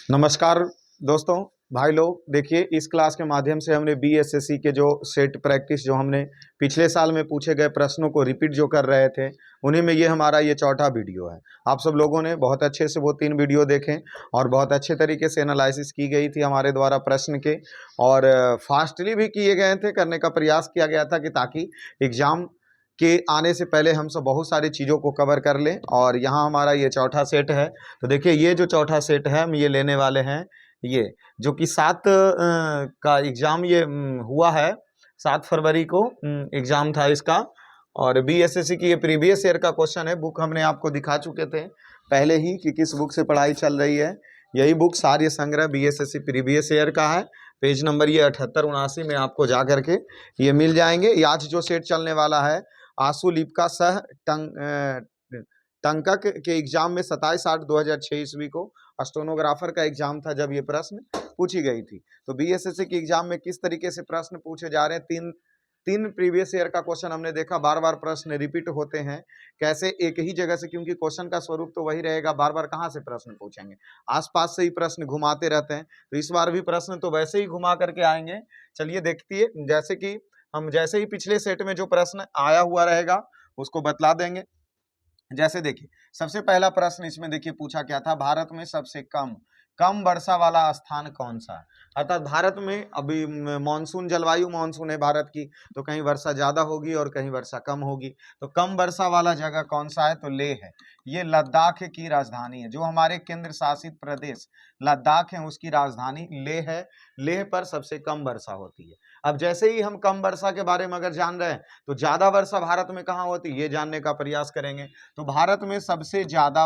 नमस्कार दोस्तों, भाई लोग। देखिए, इस क्लास के माध्यम से हमने बीएसएससी के जो सेट प्रैक्टिस जो हमने पिछले साल में पूछे गए प्रश्नों को रिपीट जो कर रहे थे, उन्हीं में ये हमारा ये चौथा वीडियो है। आप सब लोगों ने बहुत अच्छे से वो 3 वीडियो देखें और बहुत अच्छे तरीके से एनालिसिस की गई थी हमारे द्वारा प्रश्न के, और फास्टली भी किए गए थे, करने का प्रयास किया गया था कि ताकि एग्जाम के आने से पहले हम सब बहुत सारी चीज़ों को कवर कर लें। और यहाँ हमारा ये चौथा सेट है। तो देखिए, ये जो चौथा सेट है हम ये लेने वाले हैं, ये जो कि 7 का एग्ज़ाम ये हुआ है। 7 फरवरी को एग्ज़ाम था इसका। और बीएसएससी की ये प्रीवियस ईयर का क्वेश्चन है। बुक हमने आपको दिखा चुके थे पहले ही कि किस बुक से पढ़ाई चल रही है। यही बुक सार्य संग्रह बीएसएससी प्रीवियस ईयर का है। पेज नंबर ये 78-79 में आपको जा करके ये मिल जाएंगे। आज जो सेट चलने वाला है, आशु लिप्का सह टंकक के एग्जाम में 27/8/2006 ईस्वी को स्टेनोग्राफर का एग्जाम था जब ये प्रश्न पूछी गई थी। तो बीएसएससी के एग्जाम में किस तरीके से प्रश्न पूछे जा रहे हैं, तीन प्रीवियस ईयर का क्वेश्चन हमने देखा। बार बार प्रश्न रिपीट होते हैं, कैसे एक ही जगह से, क्योंकि क्वेश्चन का स्वरूप तो वही रहेगा। बार बार कहाँ से प्रश्न पूछेंगे, आसपास से ही प्रश्न घुमाते रहते हैं। तो इस बार भी प्रश्न तो वैसे ही घुमा करके आएंगे। चलिए देखती है, जैसे कि हम जैसे ही पिछले सेट में जो प्रश्न आया हुआ रहेगा उसको बतला देंगे। जैसे देखिए, सबसे पहला प्रश्न इसमें देखिए पूछा क्या था, भारत में सबसे कम वर्षा वाला स्थान कौन सा है। अर्थात भारत में अभी मानसून, जलवायु मानसून है भारत की, तो कहीं वर्षा ज्यादा होगी और कहीं वर्षा कम होगी। तो कम वर्षा वाला जगह कौन सा है, तो लेह है। ये लद्दाख की राजधानी है। जो हमारे केंद्र शासित प्रदेश लद्दाख है उसकी राजधानी लेह है। लेह पर सबसे कम वर्षा होती है। अब जैसे ही हम कम वर्षा के बारे में अगर जान रहे हैं, तो ज्यादा वर्षा भारत में कहाँ होती है ये जानने का प्रयास करेंगे। तो भारत में सबसे ज्यादा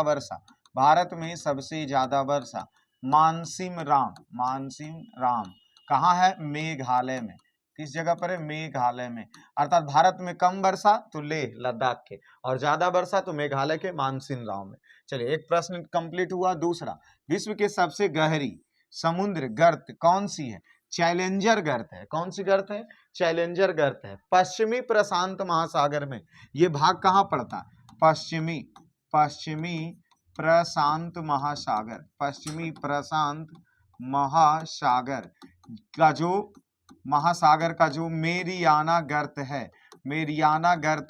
वर्षा मानसिम राम कहाँ है, मेघालय में। किस जगह पर है, मेघालय में। अर्थात भारत में कम वर्षा तो लेह लद्दाख के, और ज्यादा वर्षा तो मेघालय के मानसिम राम में। चलिए, एक प्रश्न कंप्लीट हुआ। दूसरा, विश्व के सबसे गहरी समुद्र गर्त कौन सी है, चैलेंजर गर्त है। कौन सी गर्त है, चैलेंजर गर्त है। पश्चिमी प्रशांत महासागर में ये भाग कहाँ पड़ता है, पश्चिमी प्रशांत महासागर का जो मेरियाना गर्त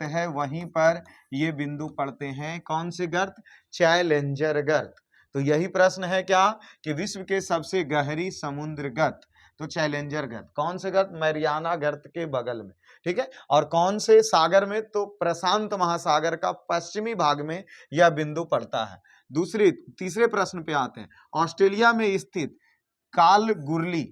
है वहीं पर ये बिंदु पड़ते हैं। कौन से गर्त, चैलेंजर गर्त। तो यही प्रश्न है क्या, कि विश्व के सबसे गहरी समुद्र गर्त, तो चैलेंजर गर्त। कौन से गर्त, मैरियाना गर्त के बगल में, ठीक है। और कौन से सागर में, तो प्रशांत महासागर का पश्चिमी भाग में यह बिंदु पड़ता है। तीसरे प्रश्न पे आते हैं। ऑस्ट्रेलिया में स्थित कालगुरली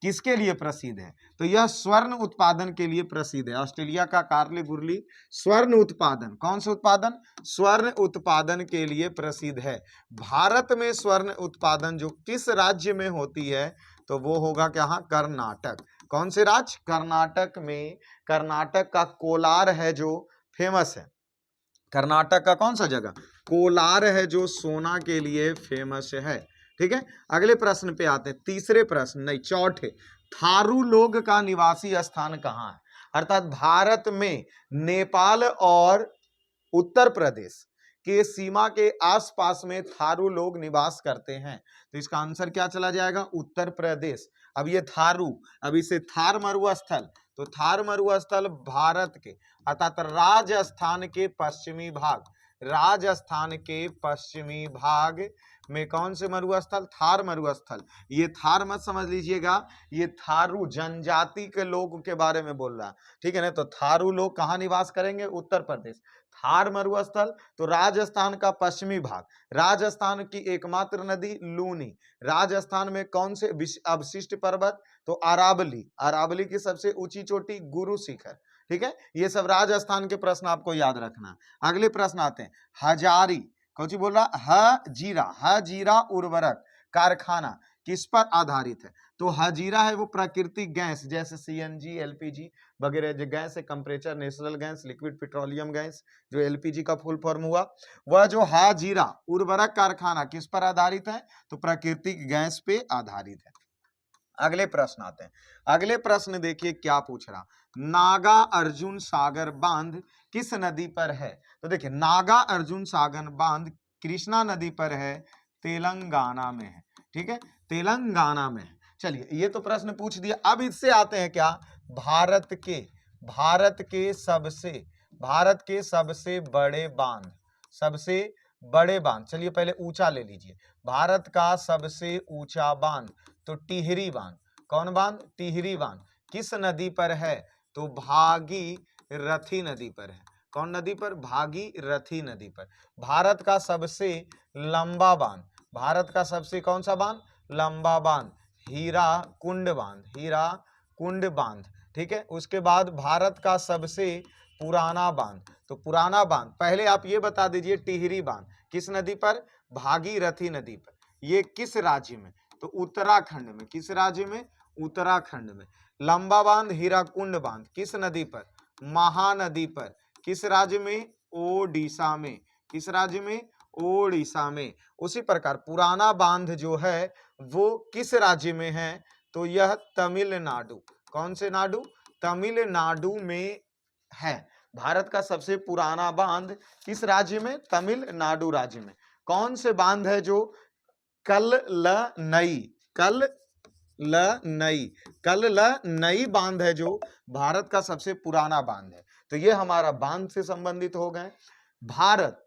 किसके लिए प्रसिद्ध है, तो यह स्वर्ण उत्पादन के लिए प्रसिद्ध है। ऑस्ट्रेलिया का कालगुरली स्वर्ण उत्पादन, कौन सा उत्पादन, स्वर्ण उत्पादन के लिए प्रसिद्ध है। भारत में स्वर्ण उत्पादन जो किस राज्य में होती है, तो वो होगा क्या, कर्नाटक। कौन से राज्य, कर्नाटक में। कर्नाटक का कोलार है जो फेमस है। कर्नाटक का कौन सा जगह, कोलार है जो सोना के लिए फेमस है, ठीक है। अगले प्रश्न पे आते हैं। तीसरे प्रश्न नहीं, चौथे, थारू लोग का निवासी स्थान कहाँ है। अर्थात भारत में नेपाल और उत्तर प्रदेश के सीमा के आसपास में थारू लोग निवास करते हैं। तो इसका आंसर क्या चला जाएगा, उत्तर प्रदेश। अब ये थारू, अब इसे थार मरुस्थल, तो थार मरुस्थल भारत के अर्थात राजस्थान के पश्चिमी भाग में कौन से मरुस्थल, थार मरुस्थल। ये थार मत समझ लीजिएगा, ये थारू जनजाति के लोग के बारे में बोल रहा है, ठीक है ना। तो थारू लोग कहाँ निवास करेंगे, उत्तर प्रदेश। थार मरुस्थल तो राजस्थान का पश्चिमी भाग। राजस्थान की एकमात्र नदी लूनी। राजस्थान में कौन से अवशिष्ट पर्वत, तो अरावली की सबसे ऊंची चोटी गुरु शिखर, ठीक है। ये सब राजस्थान के प्रश्न आपको याद रखना है। अगले प्रश्न आते हैं। हजारी, कौन सी बोल रहा, हजीरा उर्वरक कारखाना किस पर आधारित है, तो हजीरा है वो प्राकृतिक गैस, जैसे सीएनजी, एलपीजी वगैरह जो गैस है, compressed natural gas, liquid petroleum gas, जो एलपीजी का फुल फॉर्म हुआ। वह जो हजीरा उर्वरक कारखाना किस पर आधारित है, तो प्राकृतिक गैस पे आधारित है। अगले प्रश्न आते हैं। अगले प्रश्न देखिए क्या पूछ रहा, नागा अर्जुन सागर बांध किस नदी पर है। तो देखिए, नागा अर्जुन सागर बांध कृष्णा नदी पर है, तेलंगाना में है, ठीक है। तेलंगाना में है। चलिए ये तो प्रश्न पूछ दिया। अब इससे आते हैं क्या, भारत के सबसे बड़े बांध, सबसे बड़े बांध। चलिए पहले ऊंचा ले लीजिए, भारत का सबसे ऊंचा बांध तो टिहरी बांध। कौन बांध, टिहरी बांध। किस नदी पर है, तो भागीरथी नदी पर है। कौन नदी पर, भागीरथी नदी पर। भारत का सबसे लंबा बांध, भारत का सबसे कौन सा बांध, लंबा बांध, हीराकुंड बांध, हीराकुंड बांध। ठीक है, उसके बाद भारत का सबसे पुराना बांध, तो पुराना बांध पहले आप ये बता दीजिए, टिहरी बांध किस नदी पर, भागीरथी नदी पर। ये किस राज्य में, तो उत्तराखंड में। किस राज्य में, उत्तराखंड में। लंबा बांध हीराकुंड बांध किस नदी पर, महानदी पर। किस राज्य में, ओडिशा में। किस राज्य में, ओडिशा में। उसी प्रकार पुराना बांध जो है वो किस राज्य में है, तो यह तमिलनाडु। कौन से नाडु, तमिलनाडु में है। भारत का सबसे पुराना बांध किस राज्य में, तमिलनाडु राज्य में। कौन से बांध है, जो कल्लनई बांध है, जो भारत का सबसे पुराना बांध है। तो ये हमारा बांध से संबंधित हो गए। भारत,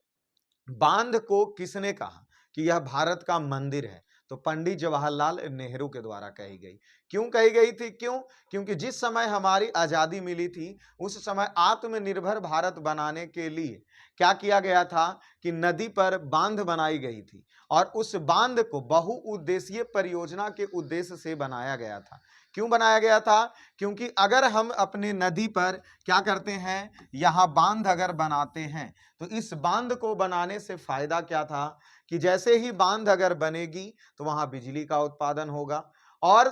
बांध को किसने कहा कि यह भारत का मंदिर है, तो पंडित जवाहरलाल नेहरू के द्वारा कही गई। क्यों कही गई थी, क्योंकि जिस समय हमारी आजादी मिली थी उस समय आत्मनिर्भर भारत बनाने के लिए क्या किया गया था कि नदी पर बांध बनाई गई थी और उस बांध को बहुउद्देशीय परियोजना के उद्देश्य से बनाया गया था। क्यों बनाया गया था, क्योंकि अगर हम अपने नदी पर क्या करते हैं, यहाँ बांध अगर बनाते हैं तो इस बांध को बनाने से फायदा क्या था कि जैसे ही बांध अगर बनेगी तो वहां बिजली का उत्पादन होगा और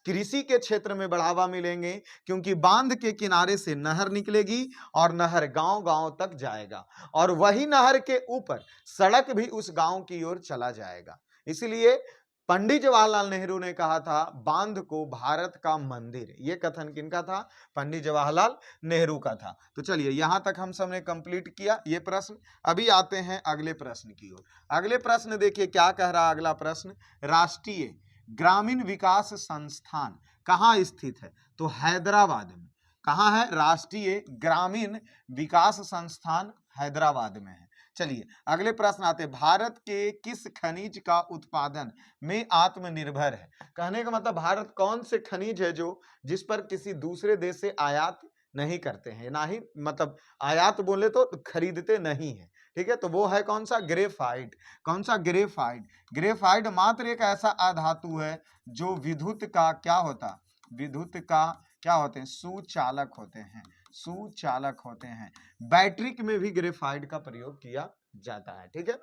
कृषि के क्षेत्र में बढ़ावा मिलेंगे, क्योंकि बांध के किनारे से नहर निकलेगी और नहर गांव-गांव तक जाएगा और वही नहर के ऊपर सड़क भी उस गांव की ओर चला जाएगा। इसलिए पंडित जवाहरलाल नेहरू ने कहा था बांध को भारत का मंदिर। ये कथन किनका था, पंडित जवाहरलाल नेहरू का था। तो चलिए यहां तक हम सबने कंप्लीट किया ये प्रश्न। अभी आते हैं अगले प्रश्न की ओर। अगले प्रश्न देखिए क्या कह रहा है अगला प्रश्न, राष्ट्रीय ग्रामीण विकास संस्थान कहाँ स्थित है, तो हैदराबाद में। कहाँ है, राष्ट्रीय ग्रामीण विकास संस्थान हैदराबाद में है। चलिए अगले प्रश्न आते हैं, भारत के किस खनिज का उत्पादन में आत्मनिर्भर है। कहने का मतलब भारत कौन से खनिज है जो जिस पर किसी दूसरे देश से आयात नहीं करते हैं, ना ही मतलब आयात बोले तो खरीदते नहीं है। ठीक है, तो वो है कौन सा, ग्रेफाइट। कौन सा, ग्रेफाइट। ग्रेफाइट मात्र एक ऐसा अधातु है जो विद्युत का क्या होता, विद्युत का क्या होते हैं, सुचालक होते हैं, सुचालक होते हैं। बैटरी में भी ग्रेफाइट का प्रयोग किया जाता है। ठीक है,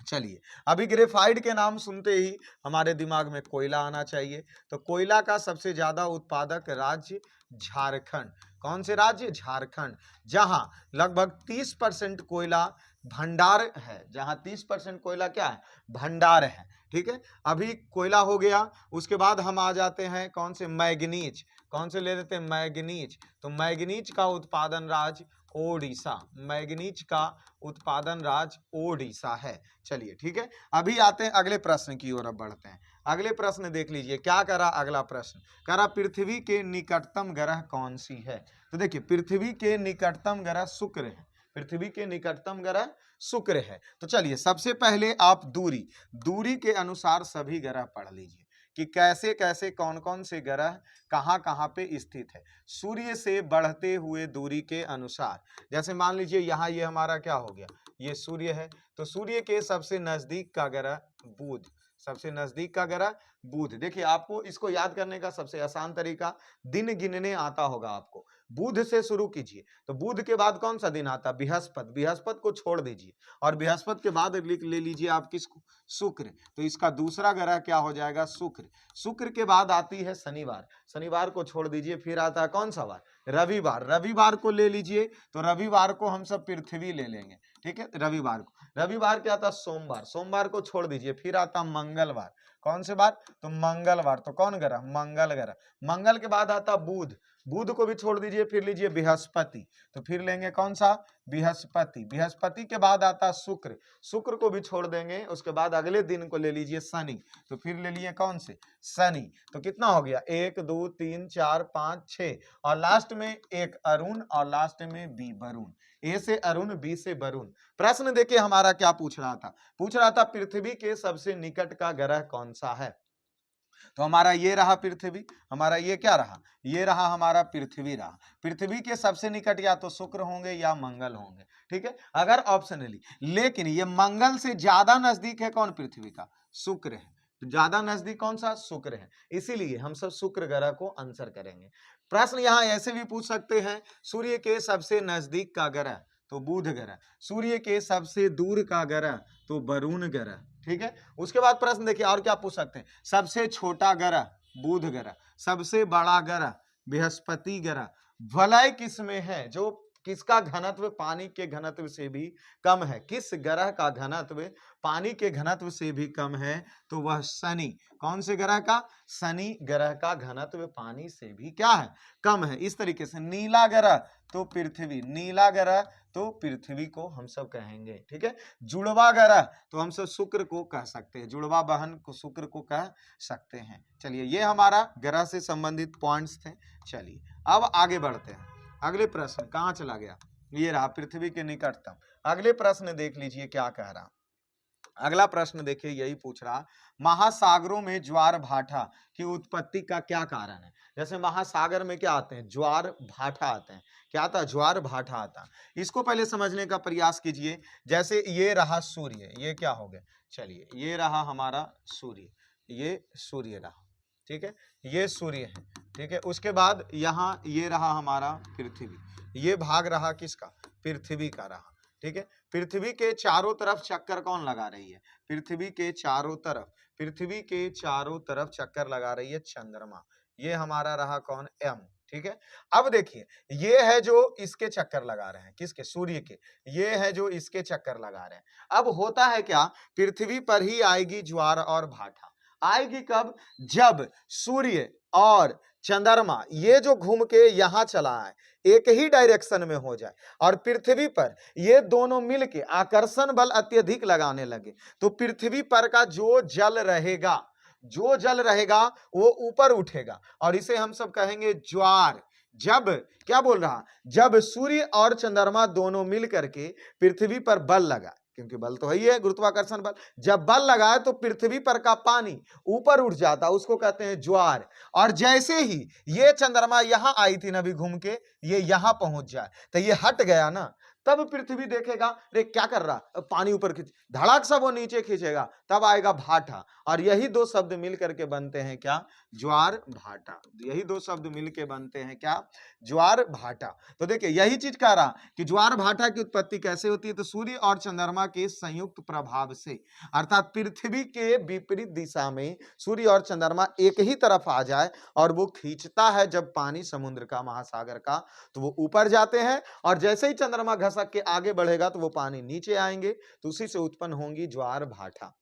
चलिए अभी ग्रेफाइट के नाम सुनते ही हमारे दिमाग में कोयला आना चाहिए। तो कोयला का सबसे ज्यादा उत्पादक राज्य झारखंड। कौन से राज्य, झारखंड, जहां लगभग 30% कोयला भंडार है, जहां 30% कोयला क्या है, भंडार है। ठीक है, अभी कोयला हो गया, उसके बाद हम आ जाते हैं कौन से, मैग्नीज। कौन से ले लेते हैं, मैग्नीज। तो मैग्नीज का उत्पादन राज्य ओडिशा, मैग्नीज का उत्पादन राज्य ओडिशा है। चलिए ठीक है, अभी आते हैं अगले प्रश्न की ओर, अब बढ़ते हैं। अगले प्रश्न देख लीजिए क्या करा अगला प्रश्न, करा पृथ्वी के निकटतम ग्रह कौन सी है। तो देखिए पृथ्वी के निकटतम ग्रह शुक्र है, पृथ्वी के निकटतम ग्रह शुक्र है। तो चलिए सबसे पहले आप दूरी के अनुसार सभी ग्रह पढ़ लीजिए कि कैसे कैसे कौन कौन से ग्रह कहाँ कहाँ पे स्थित है सूर्य से बढ़ते हुए दूरी के अनुसार। जैसे मान लीजिए यहाँ ये हमारा क्या हो गया, ये सूर्य है, तो सूर्य के सबसे नजदीक का ग्रह बुध, सबसे नजदीक का ग्रह बुध। देखिए आपको इसको याद करने का सबसे आसान तरीका दिन गिनने आता होगा आपको, बुध से शुरू कीजिए। तो बुध के बाद कौन सा दिन आता, बृहस्पति, बृहस्पति को छोड़ दीजिए और बृहस्पति के बाद ले लीजिए आप किसको, शुक्र। तो इसका दूसरा ग्रह क्या हो जाएगा, शुक्र। शुक्र के बाद आती है शनिवार, शनिवार को छोड़ दीजिए, फिर आता है कौन सा वार, रविवार। रविवार को ले लीजिए, तो रविवार को हम सब पृथ्वी ले लेंगे, ठीक है, रविवार को। रविवार क्या आता? सोमवार। सोमवार को छोड़ दीजिए, फिर आता मंगलवार। कौन से बार? तो मंगलवार। तो कौन ग्रह? मंगल ग्रह। मंगल के बाद आता बुध। बुध को भी छोड़ दीजिए, फिर लीजिए बृहस्पति। तो फिर लेंगे कौन सा? बृहस्पति। बृहस्पति के बाद आता शुक्र। शुक्र को भी छोड़ देंगे, उसके बाद अगले दिन को ले लीजिए शनि। तो फिर ले लिए कौन से? शनि। तो कितना हो गया? 1 2 3 4 5 6 और लास्ट में एक अरुण और लास्ट में बी वरुण। ए से अरुण, बी से वरुण। प्रश्न देखिए हमारा क्या पूछ रहा था। पूछ रहा था पृथ्वी के सबसे निकट का ग्रह कौन सा है। तो हमारा ये रहा पृथ्वी। हमारा ये क्या रहा? ये रहा हमारा पृथ्वी रहा। पृथ्वी के सबसे निकट या तो शुक्र होंगे या मंगल होंगे, ठीक है, अगर ऑप्शनली। लेकिन ये मंगल से ज्यादा नजदीक है कौन? पृथ्वी का शुक्र है। तो ज्यादा नजदीक कौन सा? शुक्र है। इसीलिए हम सब शुक्र ग्रह को आंसर करेंगे। प्रश्न यहां ऐसे भी पूछ सकते हैं, सूर्य के सबसे नजदीक का ग्रह तो बुध ग्रह, सूर्य के सबसे दूर का ग्रह तो वरुण ग्रह, ठीक है। उसके बाद प्रश्न देखिए और क्या पूछ सकते हैं। सबसे छोटा ग्रह बुध ग्रह, सबसे बड़ा ग्रह बृहस्पति ग्रह, वलय किसमें है? जो किसका घनत्व पानी के घनत्व से भी कम है? किस ग्रह का घनत्व पानी के घनत्व से भी कम है? तो वह शनि। कौन से ग्रह का? शनि ग्रह का घनत्व पानी से भी क्या है? कम है। इस तरीके से नीला ग्रह तो पृथ्वी, नीला ग्रह तो पृथ्वी को हम सब कहेंगे, ठीक है। जुड़वा ग्रह तो हम सब शुक्र को कह सकते हैं, जुड़वा बहन को शुक्र को कह सकते हैं। चलिए, ये हमारा ग्रह से संबंधित पॉइंट्स थे। चलिए अब आगे बढ़ते हैं। अगले प्रश्न कहाँ चला गया? ये रहा पृथ्वी के निकटतम। अगले प्रश्न देख लीजिए क्या कह रहा। अगला प्रश्न देखिए, यही पूछ रहा, महासागरों में ज्वार भाटा की उत्पत्ति का क्या कारण है? जैसे महासागर में क्या आते हैं? ज्वार भाटा आते हैं। क्या आता है? ज्वार भाटा आता है। इसको पहले समझने का प्रयास कीजिए। जैसे ये रहा सूर्य, ये क्या हो गया? चलिए, ये रहा हमारा सूर्य, ये सूर्य रहा, ठीक है, ये सूर्य है, ठीक है। उसके बाद यहाँ ये रहा हमारा पृथ्वी, ये भाग रहा किसका? पृथ्वी का रहा, ठीक है। पृथ्वी के चारों तरफ चक्कर कौन लगा रही है? पृथ्वी के चारों तरफ, पृथ्वी के चारों तरफ चक्कर लगा रही है चंद्रमा। ये हमारा रहा कौन? एम, ठीक है। अब देखिए, ये है जो इसके चक्कर लगा रहे हैं, किसके? सूर्य के। ये है जो इसके चक्कर लगा रहे हैं। अब होता है क्या, पृथ्वी पर ही आएगी ज्वार और भाटा। आएगी कब? जब सूर्य और चंद्रमा ये जो घूम के यहां चला है, एक ही डायरेक्शन में हो जाए और पृथ्वी पर ये दोनों मिलके आकर्षण बल अत्यधिक लगाने लगे, तो पृथ्वी पर का जो जल रहेगा, जो जल रहेगा वो ऊपर उठेगा और इसे हम सब कहेंगे ज्वार। जब क्या बोल रहा? जब सूर्य और चंद्रमा दोनों मिल करके पृथ्वी पर बल लगा, क्योंकि बल तो है ही है, गुरुत्वाकर्षण बल। जब बल लगाए तो पृथ्वी पर का पानी ऊपर उठ जाता, उसको कहते हैं ज्वार। और जैसे ही ये चंद्रमा यहां आई थी ना भी घूम के, ये यहां पहुंच जाए तो ये हट गया ना, तब पृथ्वी देखेगा अरे क्या कर रहा, पानी ऊपर खींच, धड़ाक सा वो नीचे खींचेगा, तब आएगा भाटा। और यही दो शब्द मिल करके बनते हैं क्या? ज्वार भाटा। यही दो शब्द मिलके बनते हैं क्या? ज्वार भाटा। तो देखिए, यही चीज कह रहा कि ज्वार भाटा की उत्पत्ति कैसे होती है? तो सूर्य और चंद्रमा के संयुक्त प्रभाव से, अर्थात पृथ्वी के विपरीत दिशा में सूर्य और चंद्रमा एक ही तरफ आ जाए और वो खींचता है जब पानी समुद्र का, महासागर का, तो वो ऊपर जाते हैं और जैसे ही चंद्रमा घसक के आगे बढ़ेगा तो वो पानी नीचे आएंगे, तो उसी से उत्पन्न होंगी ज्वार भाटा।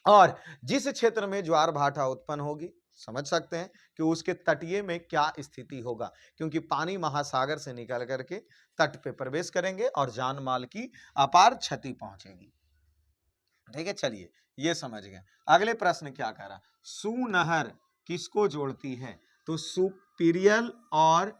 और जिस क्षेत्र में ज्वार भाटा उत्पन्न होगी, समझ सकते हैं कि उसके तटीय में क्या स्थिति होगा, क्योंकि पानी महासागर से निकल करके तट पे प्रवेश करेंगे और जान माल की अपार क्षति पहुंचेगी, ठीक है। चलिए, ये समझ गए। अगले प्रश्न क्या कह रहा? सुनहर किसको जोड़ती है? तो सुपीरियल और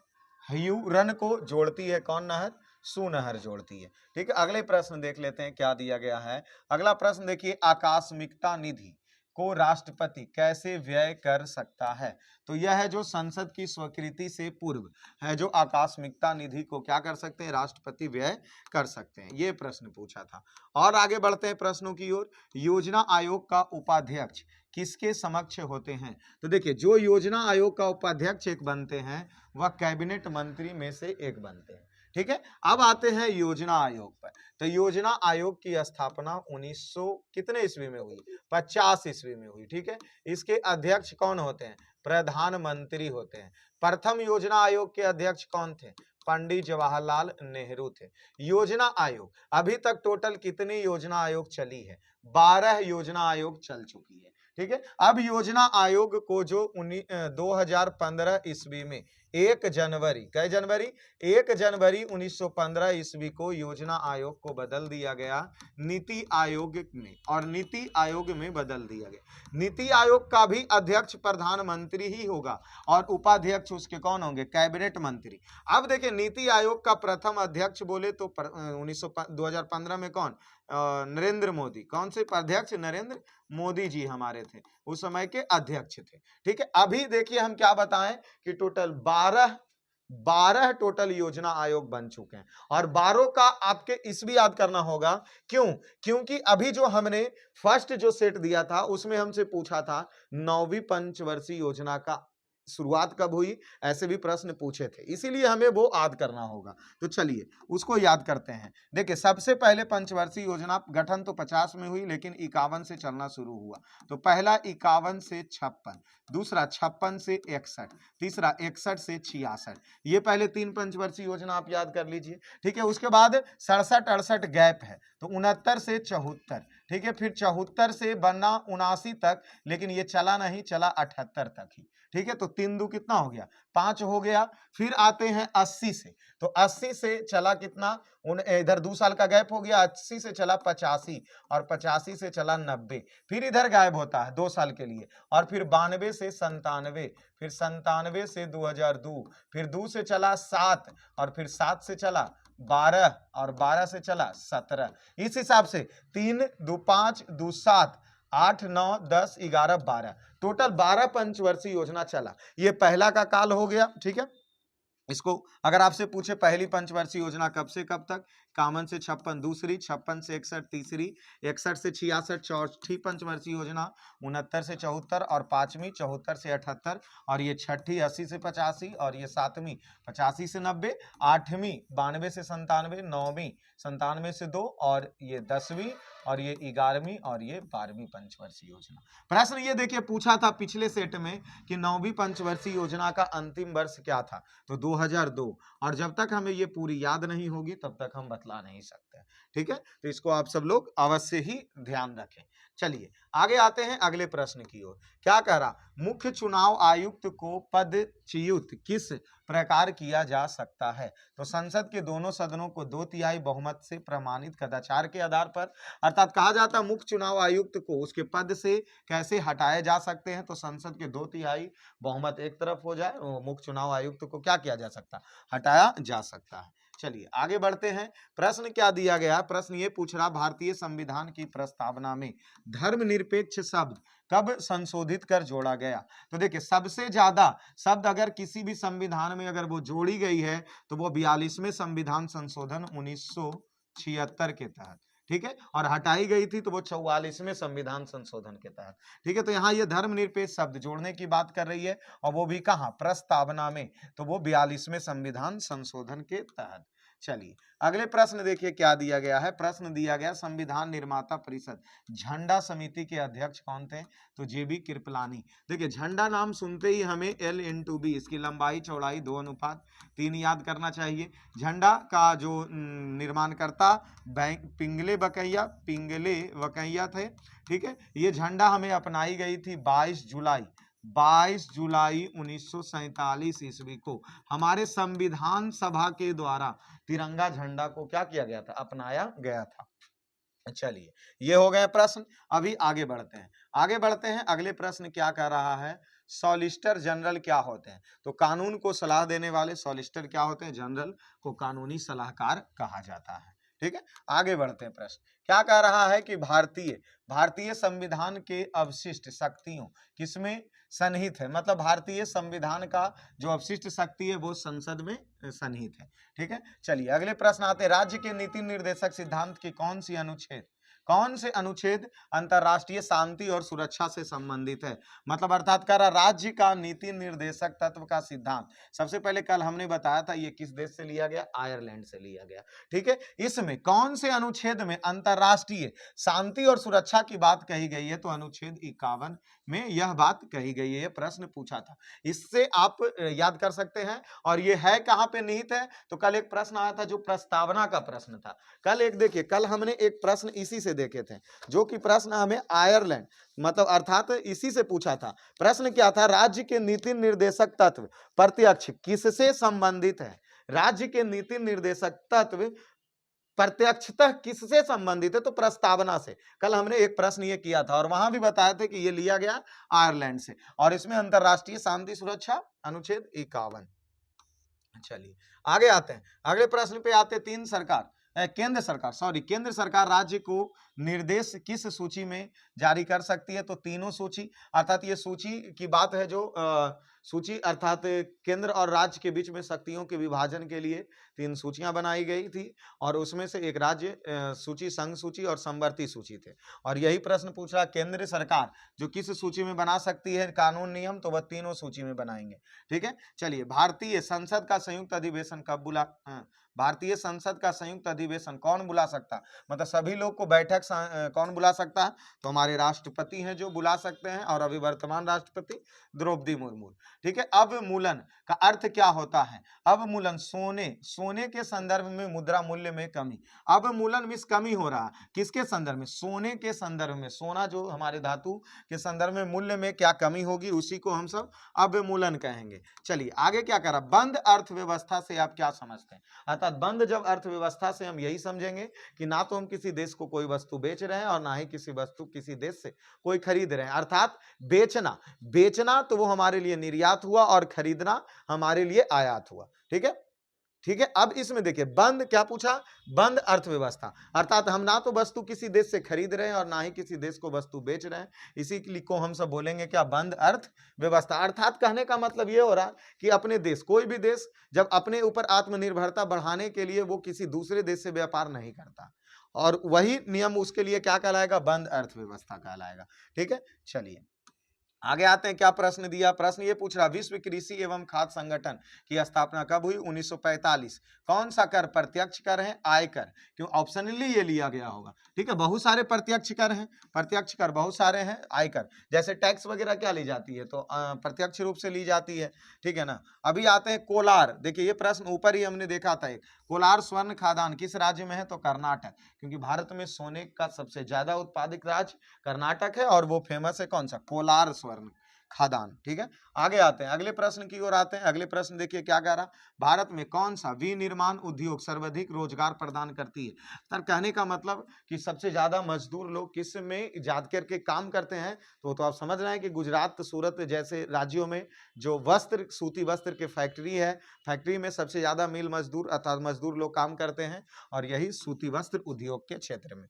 ह्यूरन को जोड़ती है कौन नहर? सुनहर जोड़ती है, ठीक है। अगले प्रश्न देख लेते हैं क्या दिया गया है। अगला प्रश्न देखिए, आकस्मिकता निधि को राष्ट्रपति कैसे व्यय कर सकता है? तो यह है जो संसद की स्वीकृति से पूर्व है, जो आकस्मिकता निधि को क्या कर सकते हैं? राष्ट्रपति व्यय कर सकते हैं। ये प्रश्न पूछा था। और आगे बढ़ते हैं प्रश्नों की ओर। योजना आयोग का उपाध्यक्ष किसके समक्ष होते हैं? तो देखिए, जो योजना आयोग का उपाध्यक्ष एक बनते हैं, वह कैबिनेट मंत्री में से एक बनते हैं, ठीक है। अब आते हैं योजना आयोग पर। तो योजना आयोग की स्थापना 1900 कितने ईस्वी में हुई? 50 ईस्वी में हुई, ठीक है। इसके अध्यक्ष कौन होते हैं? प्रधानमंत्री होते हैं। प्रथम योजना आयोग के अध्यक्ष कौन थे? पंडित जवाहरलाल नेहरू थे। योजना आयोग, अभी तक टोटल कितनी योजना आयोग चली है? 12 योजना आयोग चल चुकी है। ठीक है, अब योजना आयोग को जो 2015 ईस्वी में 1 जनवरी, कै जनवरी 1 जनवरी 1915 ईस्वी को योजना आयोग को बदल दिया गया नीति आयोग में, और नीति आयोग में बदल दिया गया। नीति आयोग का भी अध्यक्ष प्रधानमंत्री ही होगा और उपाध्यक्ष उसके कौन होंगे? कैबिनेट मंत्री। अब देखिए, नीति आयोग का प्रथम अध्यक्ष बोले तो 2015 में कौन? नरेंद्र मोदी। कौन से अध्यक्ष? नरेंद्र मोदी जी हमारे थे, उस समय के अध्यक्ष थे। ठीक है, अभी देखिए हम क्या बताएं कि टोटल 12 टोटल योजना आयोग बन चुके हैं, और 12 का आपके ईस्वी याद करना होगा। क्यों? क्योंकि अभी जो हमने फर्स्ट जो सेट दिया था उसमें हमसे पूछा था 9वीं पंचवर्षीय योजना का शुरुआत कब हुई, ऐसे भी प्रश्न पूछे थे, इसीलिए हमें वो याद करना होगा। तो चलिए उसको याद करते हैं। देखिए, सबसे पहले पंचवर्षीय योजना गठन तो 50 में हुई, लेकिन 51 से चलना शुरू हुआ। तो पहला 51 से 56, दूसरा 56 से 61, तीसरा 61 से 66। ये पहले 3 पंचवर्षीय योजना आप याद कर लीजिए। ठीक है, उसके बाद 67-68 गैप है, तो 69 से 74। ठीक है, फिर 74 से बना 79 तक, लेकिन ये चला नहीं, चला 78 तक ही। ठीक है, तो 3 दू कितना हो गया? 5 हो गया। फिर आते हैं 80 से, तो 80 से चला कितना? इधर 2 साल का गैप हो गया, 80 से चला 85, और 85 से चला 90, फिर इधर गायब होता है 2 साल के लिए, और फिर 92 से 97, फिर 97 से 2002, फिर 2 से चला 7, और फिर 7 से चला 12, और 12 से चला 17। इस हिसाब से 3 2 5 2 7 8 9 10 11 12, टोटल 12 पंचवर्षीय योजना चला। ये पहला का काल हो गया। ठीक है, इसको अगर आपसे पूछे पहली पंचवर्षीय योजना कब से कब तक, 51 से 56 दूसरी, 56 से 61 तीसरी, 61 से 66 चौथी पंचवर्षीय योजना, 69 से 74 और पांचवी 74 से 78, और ये छठी 80 से 85, और ये सातवीं 85 से 90, आठवीं 92 से 97, नौवीं 97 से 2, और ये 10वीं, और ये 11वीं, और ये 12वीं पंचवर्षीय योजना। प्रश्न ये देखिए पूछा था पिछले सेट में कि 9वीं पंचवर्षीय योजना का अंतिम वर्ष क्या था, तो 2002, और जब तक हमें ये पूरी याद नहीं होगी तब तक हम बतला नहीं सकते। ठीक है, तो इसको आप सब लोग अवश्य ही ध्यान रखें। चलिए आगे आते हैं अगले प्रश्न की ओर। क्या कह रहा? मुख्य चुनाव आयुक्त को पदच्युत किस प्रकार किया जा सकता है? तो संसद के दोनों सदनों को 2/3 बहुमत से प्रमाणित कदाचार के आधार पर, अर्थात कहा जाता है मुख्य चुनाव आयुक्त को उसके पद से कैसे हटाए जा सकते हैं। तो संसद के 2/3 बहुमत एक तरफ हो जाए, मुख्य चुनाव आयुक्त को क्या किया जा सकता? हटाया जा सकता है। चलिए आगे बढ़ते हैं। प्रश्न क्या दिया गया? प्रश्न ये पूछ रहा, भारतीय संविधान की प्रस्तावना में धर्मनिरपेक्ष शब्द कब संशोधित कर जोड़ा गया? तो देखिए, सबसे ज्यादा शब्द अगर किसी भी संविधान में अगर वो जोड़ी गई है तो वो 42वें संविधान संशोधन 1976 के तहत। ठीक है, और हटाई गई थी तो वो 44वें संविधान संशोधन के तहत। ठीक है, तो यहाँ ये धर्मनिरपेक्ष शब्द जोड़ने की बात कर रही है, और वो भी कहाँ? प्रस्तावना में, तो वो 42वें संविधान संशोधन के तहत। चलिए अगले प्रश्न देखिए क्या दिया गया है। प्रश्न दिया गया, संविधान निर्माता परिषद झंडा समिति के अध्यक्ष कौन थे? तो जेबी कृपलानी। देखिए, झंडा नाम सुनते ही हमें L/B, इसकी लंबाई चौड़ाई 2:3 याद करना चाहिए। झंडा का जो निर्माणकर्ता पिंगले वकैया थे। ठीक है, ये झंडा हमें अपनाई गई थी 22 जुलाई 1947 ईस्वी को हमारे संविधान सभा के द्वारा तिरंगा झंडा को क्या किया गया था? अपनाया गया था। चलिए ये हो गए प्रश्न। अभी आगे बढ़ते हैं। अगले प्रश्न क्या कह रहा है? सॉलिसिटर जनरल क्या होते हैं? तो कानून को सलाह देने वाले सॉलिसिटर क्या होते हैं? जनरल को कानूनी सलाहकार कहा जाता है। ठीक है, आगे बढ़ते हैं। प्रश्न क्या कह रहा है कि भारतीय संविधान के अवशिष्ट शक्तियों किसमें सन्निहित है? मतलब भारतीय संविधान का जो अवशिष्ट शक्ति है वो संसद में सन्निहित है। ठीक है, चलिए अगले प्रश्न आते हैं। राज्य के नीति निर्देशक सिद्धांत की कौन सी अनुच्छेद कौन से अनुच्छेद अंतरराष्ट्रीय शांति और सुरक्षा से संबंधित है? मतलब अर्थात कह रहा राज्य का नीति निर्देशक तत्व का सिद्धांत। सबसे पहले कल हमने बताया था ये किस देश से लिया गया? आयरलैंड से लिया गया। ठीक है, इसमें कौन से अनुच्छेद में अंतरराष्ट्रीय शांति और सुरक्षा की बात कही गई है? तो अनुच्छेद 51 में यह बात कही गई है। यह प्रश्न पूछा था, इससे आप याद कर सकते हैं। और ये है कहां पे निहित है? तो कल एक प्रश्न आया था जो प्रस्तावना का प्रश्न था। कल एक देखिए, कल हमने एक प्रश्न इसी से देखे थे, जो कि प्रश्न हमें आयरलैंड मतलब अर्थात इसी से पूछा था। प्रश्न क्या था? राज्य के नीति निर्देशक तत्व प्रत्यक्ष किससे संबंधित है? राज्य के नीति निर्देशक तत्व प्रत्यक्षतः किससे संबंधित है? तो प्रस्तावना से। कल हमने एक प्रश्न ये किया था और वहां भी बताया था कि ये लिया गया आयरलैंड से, और इसमें अंतरराष्ट्रीय शांति सुरक्षा अनुच्छेद 51। चलिए आगे आते हैं, अगले प्रश्न पे आते हैं। केंद्र सरकार राज्य को निर्देश किस सूची में जारी कर सकती है? तो तीनों सूची, अर्थात ये सूची की बात है जो सूची अर्थात केंद्र और राज्य के बीच में शक्तियों के विभाजन के लिए 3 सूचियां बनाई गई थी, और उसमें से एक राज्य सूची, संघ सूची और समवर्ती सूची थे। और यही प्रश्न पूछ रहा, केंद्र सरकार जो किस सूची में बना सकती है कानून नियम? तो वह तीनों सूची में बनाएंगे। ठीक है, चलिए भारतीय संसद का संयुक्त अधिवेशन कब भारतीय संसद का संयुक्त अधिवेशन कौन बुला सकता? मतलब सभी लोग को बैठक कौन बुला सकता है? तो हमारे राष्ट्रपति हैं जो बुला सकते हैं, और अभी वर्तमान राष्ट्रपति द्रौपदी मुर्मू। ठीक है, अवमूलन का अर्थ क्या होता है? अवमूलन सोने के संदर्भ में मुद्रा मूल्य में कमी। अवमूलन मींस कमी हो रहा, किसके संदर्भ में? सोने के संदर्भ में। सोना जो हमारे धातु के संदर्भ में मूल्य में क्या कमी होगी, उसी को हम सब अवमूलन कहेंगे। चलिए आगे क्या करा, बंद अर्थव्यवस्था से आप क्या समझते हैं? अर्थात बंद जब अर्थव्यवस्था से हम यही समझेंगे कि ना तो हम किसी देश को कोई वस्तु बेच रहे हैं और ना ही किसी वस्तु किसी देश से कोई खरीद रहे हैं। अर्थात बेचना तो वो हमारे लिए निर्यात हुआ और खरीदना हमारे लिए आयात हुआ। ठीक है, ठीक है। अब इसमें देखिए बंद क्या पूछा? बंद अर्थव्यवस्था, अर्थात हम ना तो वस्तु किसी देश से खरीद रहे हैं और ना ही किसी देश को वस्तु बेच रहे हैं, इसी को हम सब बोलेंगे क्या? बंद अर्थव्यवस्था। अर्थात कहने का मतलब ये हो रहा कि अपने देश, कोई भी देश जब अपने ऊपर आत्मनिर्भरता बढ़ाने के लिए वो किसी दूसरे देश से व्यापार नहीं करता, और वही नियम उसके लिए क्या कहलाएगा? बंद अर्थव्यवस्था कहलाएगा। ठीक है, चलिए आगे आते हैं। क्या प्रश्न दिया? प्रश्न ये पूछ रहा, विश्व कृषि एवं खाद्य संगठन की स्थापना कब हुई? 1945। कौन सा कर प्रत्यक्ष कर है? आयकर। क्यों? ऑप्शनली ये लिया गया होगा। ठीक है, बहुत सारे प्रत्यक्ष कर हैं, प्रत्यक्ष कर बहुत सारे हैं। आयकर जैसे टैक्स वगैरह क्या ली जाती है? तो प्रत्यक्ष रूप से ली जाती है। ठीक है ना। अभी आते हैं कोलार। देखिए ये प्रश्न ऊपर ही हमने देखा था, एक कोलार स्वर्ण खादान किस राज्य में है? तो कर्नाटक, क्योंकि भारत में सोने का सबसे ज्यादा उत्पादित राज्य कर्नाटक है, और वो फेमस है कौन सा? कोलार स्वर्ण खादान। ठीक है, आगे आते हैं, अगले प्रश्न की ओर आते हैं। अगले प्रश्न देखिए क्या कह रहा, भारत में कौन सा विनिर्माण उद्योग सर्वाधिक रोजगार प्रदान करती है? सर कहने का मतलब कि सबसे ज्यादा मजदूर लोग किस में जात करके काम करते हैं? तो आप समझ रहे हैं कि गुजरात, सूरत जैसे राज्यों में जो वस्त्र, सूती वस्त्र के फैक्ट्री है, फैक्ट्री में सबसे ज्यादा मिल मजदूर अर्थात मजदूर लोग काम करते हैं, और यही सूती वस्त्र उद्योग के क्षेत्र में।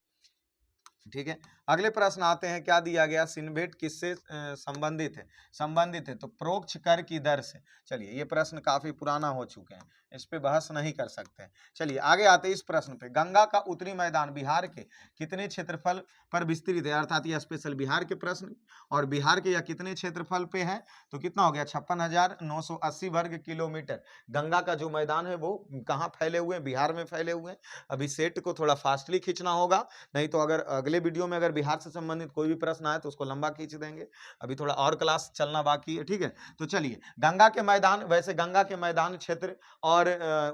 ठीक है, अगले प्रश्न आते हैं। क्या दिया गया? सिन्वेट किससे संबंधित है? संबंधित है तो परोक्ष कर की दर से। चलिए ये प्रश्न काफी पुराना हो चुके हैं, इस पे बहस नहीं कर सकते हैं। चलिए आगे आते हैं इस प्रश्न पे। गंगा का उत्तरी मैदान बिहार के कितने क्षेत्रफल पर विस्तृत है? अर्थात ये स्पेशल बिहार के प्रश्न, और बिहार के या कितने क्षेत्रफल पे है? तो कितना हो गया? 56,980 वर्ग किलोमीटर। गंगा का जो मैदान है वो कहाँ फैले हुए हैं? बिहार में फैले हुए हैं। अभी सेट को थोड़ा फास्टली खींचना होगा, नहीं तो अगर अगले वीडियो में अगर बिहार से संबंधित कोई भी प्रश्न आए तो उसको लंबा खींच देंगे। अभी थोड़ा और क्लास चलना बाकी है। ठीक है, तो चलिए गंगा के मैदान, वैसे गंगा के मैदान क्षेत्र और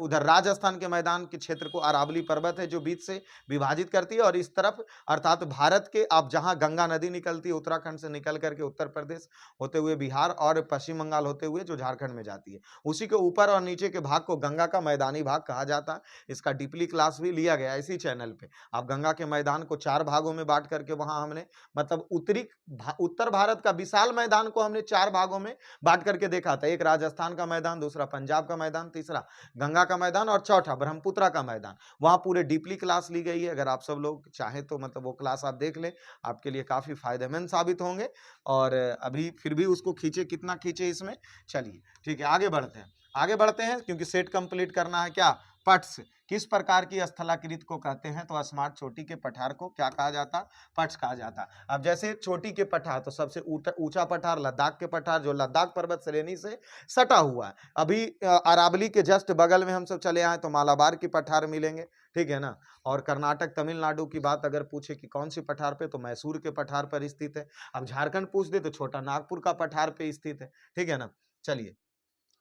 उधर राजस्थान के मैदान के क्षेत्र को अरावली पर्वत है जो बीच से विभाजित करती है, और इस तरफ अर्थात भारत के आप जहां गंगा नदी निकलती है उत्तराखंड से निकल करके उत्तर प्रदेश होते हुए बिहार और पश्चिम बंगाल होते हुए जो झारखंड में जाती है, उसी के ऊपर और नीचे के भाग को गंगा का मैदानी भाग कहा जाता है। इसका डीपली क्लास भी लिया गया इसी चैनल पे। आप गंगा के मैदान को 4 भागों में बांट करके वहां हमने मतलब उत्तर भारत का विशाल मैदान को हमने 4 भागों में बांट करके देखा था। एक राजस्थान का मैदान, दूसरा पंजाब का मैदान, तीसरा गंगा का मैदान, और चौथा ब्रह्मपुत्र का मैदान। वहां पूरे डीपली क्लास ली गई है। अगर आप सब लोग चाहें तो मतलब वो क्लास आप देख लें, आपके लिए काफी फायदेमंद साबित होंगे। और अभी फिर भी उसको खींचे, कितना खींचे इसमें। चलिए ठीक है, आगे बढ़ते हैं क्योंकि सेट कंप्लीट करना है क्या? पट्स किस प्रकार की स्थलाकृति को कहते हैं? तो स्मार्ट चोटी के पठार को क्या कहा जाता? पट्स कहा जाता। अब जैसे चोटी के पठार, तो सबसे ऊंचा पठार लद्दाख के पठार, जो लद्दाख पर्वत श्रेणी से सटा हुआ है। अभी अरावली के जस्ट बगल में हम सब चले आए तो मालाबार की पठार मिलेंगे, ठीक है ना। और कर्नाटक तमिलनाडु की बात अगर पूछे कि कौन सी पठार पे, तो मैसूर के पठार पर स्थित है। अब झारखंड पूछ दे तो छोटा नागपुर का पठार पे स्थित है, ठीक है ना। चलिए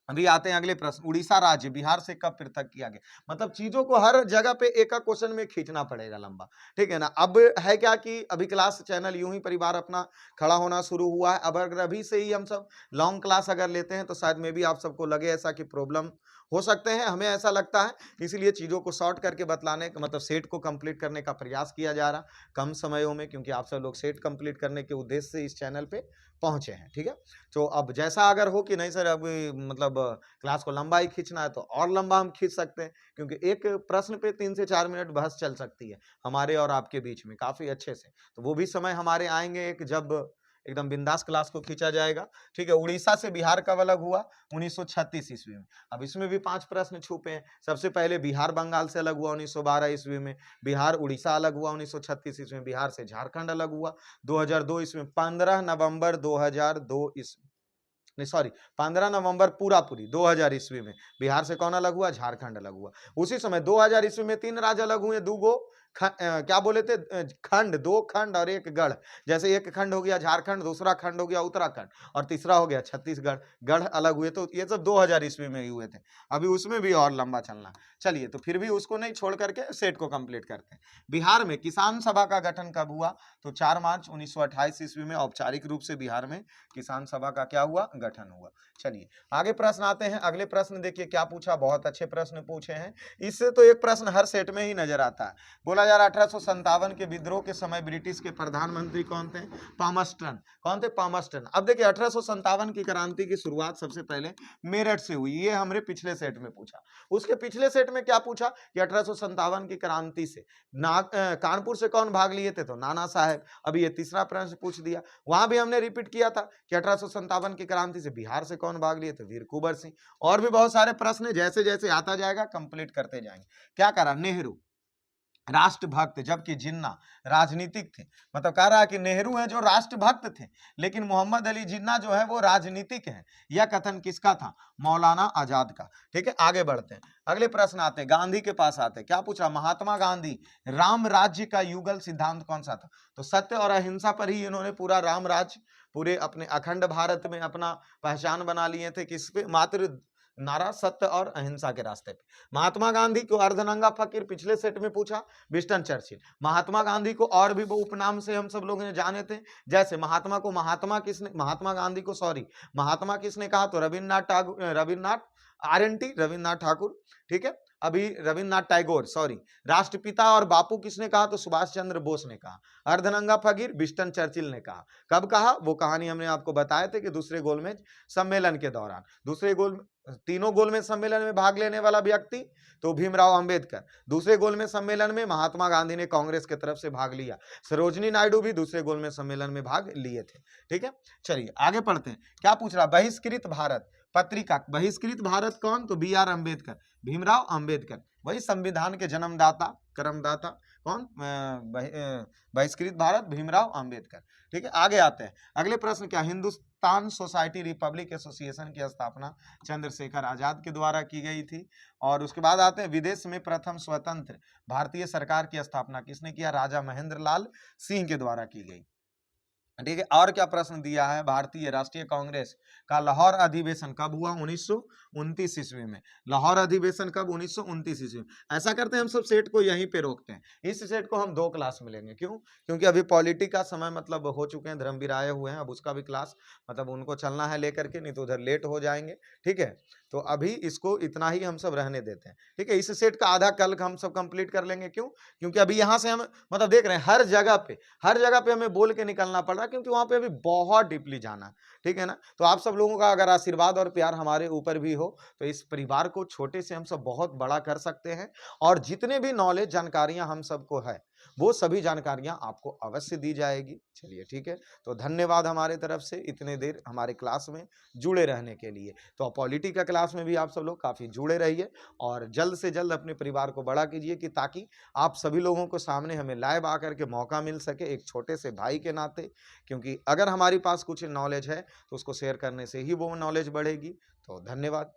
अभी आते हैं अगले प्रश्न। उड़ीसा राज्य बिहार से कब पृथक किया गया? मतलब चीजों को हर जगह पे एक क्वेश्चन में खींचना पड़ेगा लंबा, ठीक है ना। अब है क्या कि अभी क्लास चैनल यूं ही परिवार अपना खड़ा होना शुरू हुआ है। अब अगर अभी से ही हम सब लॉन्ग क्लास अगर लेते हैं तो शायद में भी आप सबको लगे ऐसा कि प्रॉब्लम हो सकते हैं, हमें ऐसा लगता है। इसीलिए चीजों को शॉर्ट करके बतलाने का मतलब सेट को कंप्लीट करने का प्रयास किया जा रहा कम समयों में, क्योंकि आप सब लोग सेट कंप्लीट करने के उद्देश्य से इस चैनल पे पहुंचे हैं, ठीक है। तो अब जैसा अगर हो कि नहीं सर अभी मतलब क्लास को लंबा ही खींचना है तो और लंबा हम खींच सकते हैं, क्योंकि एक प्रश्न पे 3 से 4 मिनट बहस चल सकती है हमारे और आपके बीच में काफी अच्छे से। तो वो भी समय हमारे आएंगे एक जब एकदम बिंदास क्लास को खींचा जाएगा, ठीक है। उड़ीसा से बिहार कब अलग हुआ? 1936 ईस्वी में। अब इसमें भी 5 प्रश्न छुपे हैं। सबसे पहले बिहार बंगाल से अलग हुआ 1912 ईस्वी में। बिहार उड़ीसा अलग हुआ 1936 ईस्वी में। बिहार से झारखंड अलग हुआ 2002 ईस्वी में। 15 नवंबर 2002 ईस्वी नहीं सॉरी 15 नवंबर पूरी 2000 ईस्वी में बिहार से कौन अलग हुआ? झारखंड अलग हुआ। उसी समय 2000 ईस्वी में 3 राज्य अलग हुए, क्या बोले थे खंड, 2 खंड और 1 गढ़। जैसे एक खंड हो गया झारखंड, दूसरा खंड हो गया उत्तराखंड और तीसरा हो गया छत्तीसगढ़। गढ़ अलग हुए, तो ये सब 2000 ईस्वी में ही हुए थे। अभी उसमें भी और लंबा चलना। चलिए तो फिर भी उसको नहीं छोड़ करके सेट को कंप्लीट करते हैं। बिहार में किसान सभा का गठन कब हुआ? तो 4 मार्च 1928 ईस्वी में औपचारिक रूप से बिहार में किसान सभा का क्या हुआ? गठन हुआ। चलिए आगे प्रश्न आते हैं। अगले प्रश्न देखिए क्या पूछा, बहुत अच्छे प्रश्न पूछे हैं। इससे तो एक प्रश्न हर सेट में ही नजर आता है। बोला जा रहा 1857 के विद्रोह के समय ब्रिटिश के प्रधानमंत्री कौन थे? पामस्टन। कौन थे? पामस्टन। अब देखिए 1857 की क्रांति की शुरुआत सबसे पहले मेरठ से हुई, ये हमने पिछले सेट में पूछा। उसके पिछले सेट में क्या पूछा कि 1857 की क्रांति से कानपुर से कौन भाग लिए थे? तो नाना साहेब। अभी ये तीसरा प्रश्न पूछ दिया। वहां भी हमने रिपीट किया था कि 1857 की क्रांति से बिहार से कौन भाग लिए थे? वीर कुंवर सिंह। और भी बहुत सारे प्रश्न जैसे जैसे आता जाएगा कंप्लीट करते जाएंगे। क्या करा? नेहरू राष्ट्रभक्त, जबकि जिन्ना राजनीतिक थे। मतलब कह रहा है कि नेहरू है जो राष्ट्रभक्त थे, लेकिन मोहम्मद अली जिन्ना जो है वो राजनीतिक है। यह कथन किसका था? मौलाना आजाद का। ठीक है आगे बढ़ते हैं। अगले प्रश्न आते हैं, गांधी के पास आते हैं। क्या पूछा? महात्मा गांधी राम राज्य का युगल सिद्धांत कौन सा था? तो सत्य और अहिंसा पर ही इन्होंने पूरा राम राज्य, पूरे अपने अखंड भारत में अपना पहचान बना लिए थे। किस पे? मात्र नारा सत्य और अहिंसा के रास्ते पे। महात्मा गांधी को अर्धनंगा फकीर पिछले सेट में पूछा, विंस्टन चर्चिल। महात्मा गांधी को और भी वो उपनाम से हम सब लोगों ने जाने थे। जैसे महात्मा गांधी को महात्मा किसने कहा? तो रविन्द्रनाथ ठाकुर। ठीक है अभी रविन्द्रनाथ टैगोर राष्ट्रपिता और बापू किसने कहा? तो सुभाष चंद्र बोस ने कहा। अर्धनंगा फकीर विंस्टन चर्चिल ने कहा। कब कहा? वो कहानी हमने आपको बताया थे कि दूसरे गोलमेज सम्मेलन के दौरान। तीनों गोलमेज सम्मेलन में भाग लेने वाला व्यक्ति तो भीमराव अंबेडकर। दूसरे गोलमेज सम्मेलन में महात्मा गांधी ने कांग्रेस की तरफ से भाग लिया। सरोजनी नायडू भी दूसरे गोलमेज सम्मेलन में भाग लिए थे। ठीक है चलिए आगे पढ़ते हैं। क्या पूछ रहा? बहिष्कृत भारत पत्रिका, बहिष्कृत भारत कौन? तो बी आर अम्बेडकर, भीमराव अंबेडकर। वही संविधान के जन्मदाता कर्मदाता कौन? बहिष्कृत भारत भीमराव अंबेडकर। ठीक है आगे आते हैं। अगले प्रश्न क्या? हिंदुस्तान सोसाइटी रिपब्लिक एसोसिएशन की स्थापना चंद्रशेखर आजाद के द्वारा की गई थी। और उसके बाद आते हैं, विदेश में प्रथम स्वतंत्र भारतीय सरकार की स्थापना किसने किया? राजा महेंद्र लाल सिंह के द्वारा की गई। ठीक है और क्या प्रश्न दिया है? भारतीय राष्ट्रीय कांग्रेस का लाहौर अधिवेशन कब हुआ? 1929 ईस्वी में। लाहौर अधिवेशन कब? 1929 ईस्वी में। ऐसा करते हैं हम सब सेट को यहीं पे रोकते हैं। इस सेट को हम 2 क्लास में लेंगे। क्यों? क्योंकि अभी पॉलिटी का समय मतलब हो चुके हैं, धर्मवीर आए हुए हैं। अब उसका भी क्लास मतलब उनको चलना है लेकर के, नहीं तो उधर लेट हो जाएंगे। ठीक है तो अभी इसको इतना ही हम सब रहने देते हैं। ठीक है इस सेट का आधा कल हम सब कंप्लीट कर लेंगे। क्यों? क्योंकि अभी यहाँ से हम मतलब देख रहे हैं हर जगह पे हमें बोल के निकलना पड़ रहा है, क्योंकि वहां पे अभी बहुत डीपली जाना है। ठीक है ना। तो आप सब लोगों का अगर आशीर्वाद और प्यार हमारे ऊपर भी हो तो इस परिवार को छोटे से हम सब बहुत बड़ा कर सकते हैं। और जितने भी नॉलेज जानकारियां हम सबको है वो सभी जानकारियाँ आपको अवश्य दी जाएगी। चलिए ठीक है, तो धन्यवाद हमारे तरफ से इतने देर हमारे क्लास में जुड़े रहने के लिए। तो पॉलिटी का क्लास में भी आप सब लोग काफ़ी जुड़े रहिए और जल्द से जल्द अपने परिवार को बड़ा कीजिए कि ताकि आप सभी लोगों को सामने हमें लाइव आकर के मौका मिल सके एक छोटे से भाई के नाते, क्योंकि अगर हमारे पास कुछ नॉलेज है तो उसको शेयर करने से ही वो नॉलेज बढ़ेगी। तो धन्यवाद।